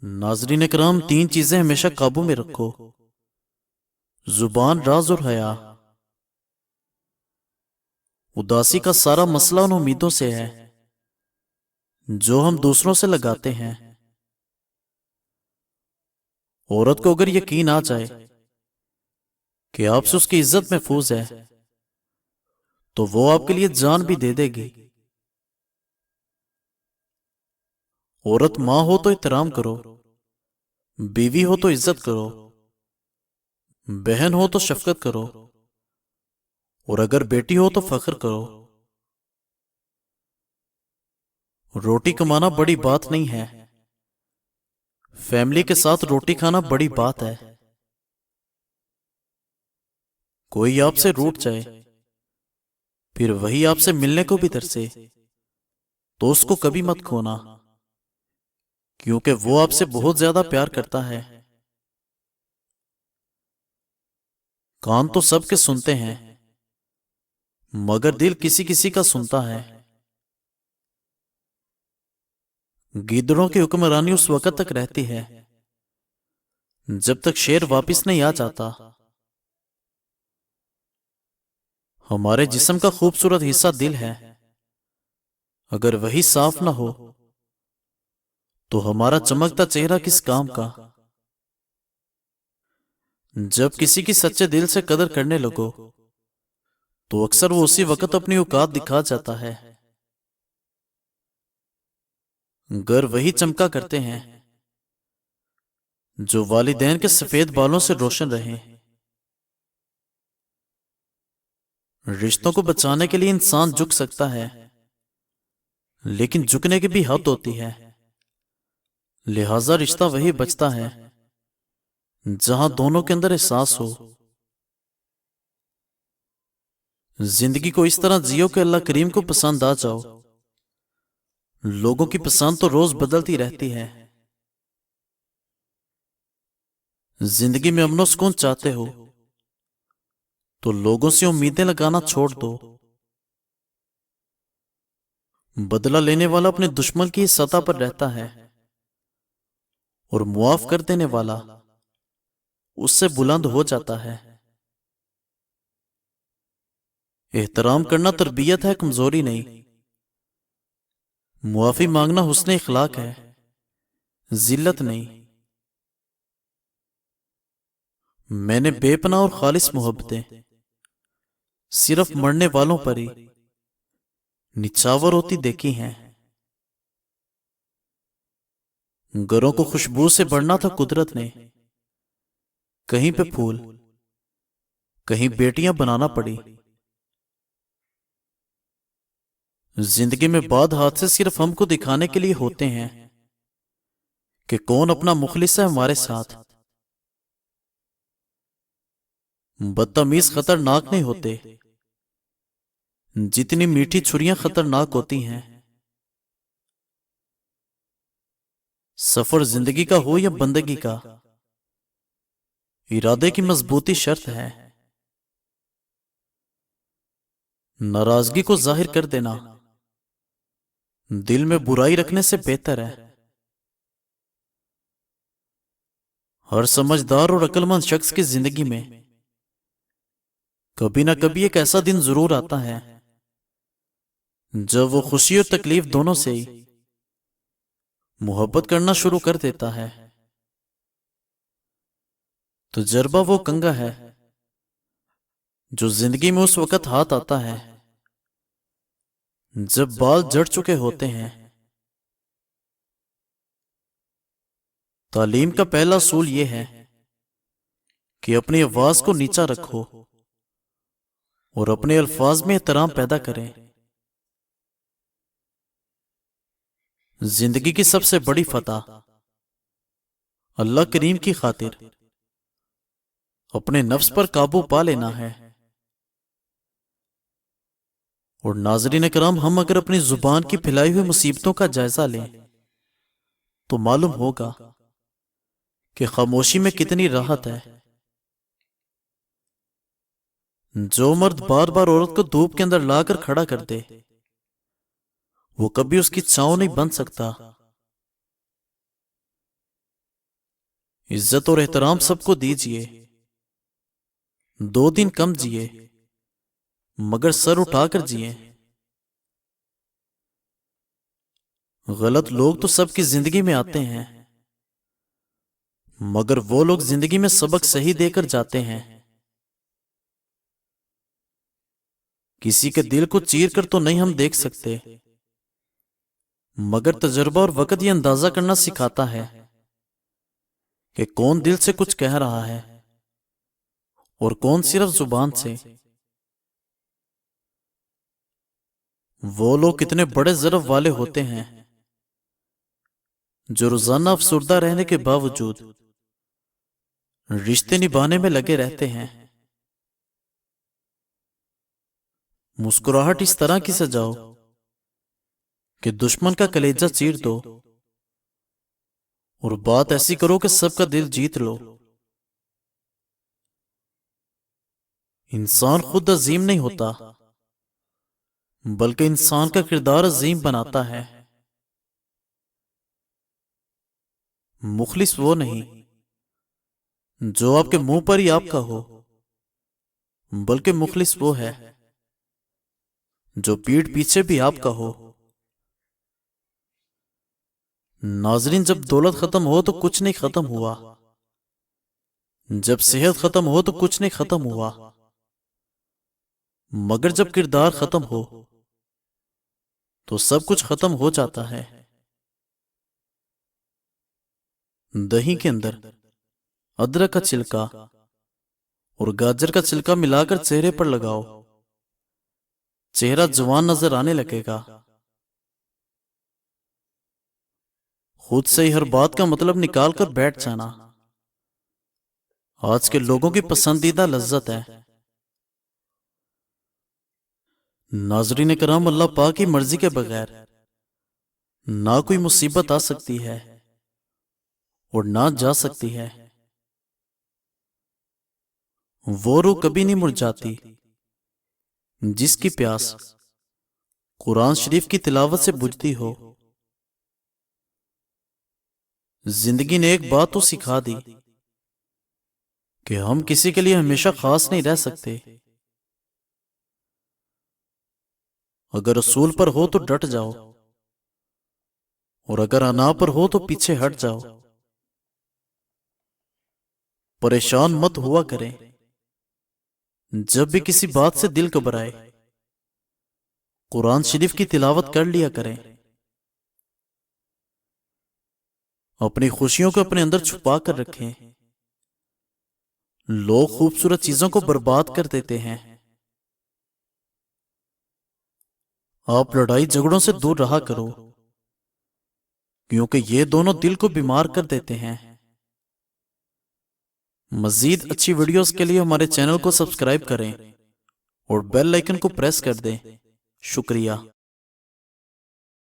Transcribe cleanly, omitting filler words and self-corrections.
ناظرین کرام، تین چیزیں ہمیشہ قابو میں رکھو: زبان، راز اور حیا۔ اداسی کا سارا مسئلہ ان امیدوں سے ہے جو ہم دوسروں سے لگاتے ہیں۔ عورت کو اگر یقین آ جائے کہ آپ سے اس کی عزت محفوظ ہے تو وہ آپ کے لیے جان بھی دے دے گی۔ عورت ماں ہو تو احترام کرو، بیوی ہو تو عزت کرو، بہن ہو تو شفقت کرو، اور اگر بیٹی ہو تو فخر کرو۔ روٹی کمانا بڑی بات نہیں ہے، فیملی کے ساتھ روٹی کھانا بڑی بات ہے۔ کوئی آپ سے روٹھ جائے پھر وہی آپ سے ملنے کو بھی ترسے تو اس کو کبھی مت کھونا، کیونکہ وہ آپ سے بہت زیادہ پیار کرتا ہے۔ کان تو سب کے سنتے ہیں مگر دل کسی کسی کا سنتا ہے۔ گیدڑوں کی حکمرانی اس وقت تک رہتی ہے جب تک شیر واپس نہیں آ جاتا۔ ہمارے جسم کا خوبصورت حصہ دل ہے، اگر وہی صاف نہ ہو تو ہمارا چمکتا چہرہ کس کام کا؟ جب کسی کی سچے دل سے قدر کرنے لگو تو اکثر وہ اسی وقت اپنی اوقات دکھا جاتا ہے۔ گر وہی چمکا کرتے ہیں جو والدین کے سفید بالوں سے روشن رہیں۔ رشتوں کو بچانے کے لیے انسان جھک سکتا ہے، لیکن جھکنے کی بھی حد ہوتی ہے، لہذا رشتہ وہی بچتا ہے جہاں دونوں کے اندر احساس ہو۔ زندگی کو اس طرح جیو کہ اللہ کریم کو پسند آ جاؤ۔ لوگوں کی پسند تو روز بدلتی رہتی ہے۔ زندگی میں امن و سکون چاہتے ہو تو لوگوں سے امیدیں لگانا چھوڑ دو۔ بدلہ لینے والا اپنے دشمن کی سطح پر رہتا ہے اور معاف کر دینے والا اس سے بلند ہو جاتا ہے۔ احترام کرنا تربیت ہے، کمزوری نہیں۔ معافی مانگنا حسن اخلاق ہے، ذلت نہیں۔ میں نے بے پناہ اور خالص محبتیں صرف مرنے والوں پر ہی نچھاور ہوتی دیکھی ہیں۔ گھروں کو خوشبو سے بڑھنا تھا قدرت نے، کہیں پہ پھول، کہیں بیٹیاں بنانا پڑی۔ زندگی میں بعد حادثے صرف ہم کو دکھانے کے لیے ہوتے ہیں کہ کون اپنا مخلص ہے ہمارے ساتھ۔ بدتمیز خطرناک نہیں ہوتے جتنی میٹھی چھریاں خطرناک ہوتی ہیں۔ سفر زندگی کا ہو یا بندگی کا، ارادے کی مضبوطی شرط ہے۔ ناراضگی کو ظاہر کر دینا دل میں برائی رکھنے سے بہتر ہے۔ ہر سمجھدار اور عقل مند شخص کی زندگی میں کبھی نہ کبھی ایک ایسا دن ضرور آتا ہے جب وہ خوشی اور تکلیف دونوں سے ہی محبت کرنا شروع کر دیتا ہے۔ تجربہ وہ کنگا ہے جو زندگی میں اس وقت ہاتھ آتا ہے جب بال جڑ چکے ہوتے ہیں۔ تعلیم کا پہلا اصول یہ ہے کہ اپنی آواز کو نیچا رکھو اور اپنے الفاظ میں احترام پیدا کریں۔ زندگی کی سب سے بڑی فتح اللہ کریم کی خاطر اپنے نفس پر قابو پا لینا ہے۔ اور ناظرین کرام، ہم اگر اپنی زبان کی پھیلائی ہوئی مصیبتوں کا جائزہ لیں تو معلوم ہوگا کہ خاموشی میں کتنی راحت ہے۔ جو مرد بار بار عورت کو دھوپ کے اندر لا کر کھڑا کر دے وہ کبھی اس کی چھاؤں نہیں بن سکتا۔ عزت اور احترام سب کو دیجیے، 2 دن کم جیے مگر سر اٹھا کر جیے۔ غلط لوگ تو سب کی زندگی میں آتے ہیں، مگر وہ لوگ زندگی میں سبق صحیح دے کر جاتے ہیں۔ کسی کے دل کو چیر کر تو نہیں ہم دیکھ سکتے، مگر تجربہ اور وقت یہ اندازہ کرنا سکھاتا ہے کہ کون دل سے کچھ کہہ رہا ہے اور کون صرف زبان سے۔ وہ لوگ کتنے بڑے ضرف والے ہوتے ہیں جو روزانہ افسردہ رہنے کے باوجود رشتے نبھانے میں لگے رہتے ہیں۔ مسکراہٹ اس طرح کی سجاؤ کہ دشمن کا کلیجہ چیر دو، اور بات ایسی کرو کہ سب کا دل جیت لو۔ انسان خود عظیم نہیں ہوتا، بلکہ انسان کا کردار عظیم بناتا ہے۔ مخلص وہ نہیں جو آپ کے منہ پر ہی آپ کا ہو، بلکہ مخلص وہ ہے جو پیٹھ پیچھے بھی آپ کا ہو۔ ناظرین، جب دولت ختم ہو تو کچھ نہیں ختم ہوا، جب صحت ختم ہو تو کچھ نہیں ختم ہوا، مگر جب کردار ختم ہو تو سب کچھ ختم ہو جاتا ہے۔ دہی کے اندر ادرک کا چھلکا اور گاجر کا چھلکا ملا کر چہرے پر لگاؤ، چہرہ جوان نظر آنے لگے گا۔ خود سے ہی ہر بات کا مطلب نکال کر بیٹھ جانا آج کے لوگوں کی پسندیدہ لذت ہے۔ ناظرین کرام، اللہ پاک کی مرضی کے بغیر نہ کوئی مصیبت آ سکتی ہے اور نہ جا سکتی ہے۔ وہ روح کبھی نہیں مرجھاتی جس کی پیاس قرآن شریف کی تلاوت سے بجھتی ہو۔ زندگی نے ایک بات تو سکھا دی کہ ہم کسی کے لیے ہمیشہ خاص نہیں رہ سکتے۔ اگر رسول پر ہو تو ڈٹ جاؤ، اور اگر انا پر ہو تو پیچھے ہٹ جاؤ۔ پریشان مت ہوا کریں جب بھی کسی بات سے دل گھبرائے، قرآن شریف کی تلاوت کر لیا کریں۔ اپنی خوشیوں کو اپنے اندر چھپا کر رکھیں۔ لوگ خوبصورت چیزوں کو برباد کر دیتے ہیں، آپ لڑائی جھگڑوں سے دور رہا کرو، کیونکہ یہ دونوں دل کو بیمار کر دیتے ہیں۔ مزید اچھی ویڈیوز کے لیے ہمارے چینل کو سبسکرائب کریں اور بیل آئیکن کو پریس کر دیں۔ شکریہ۔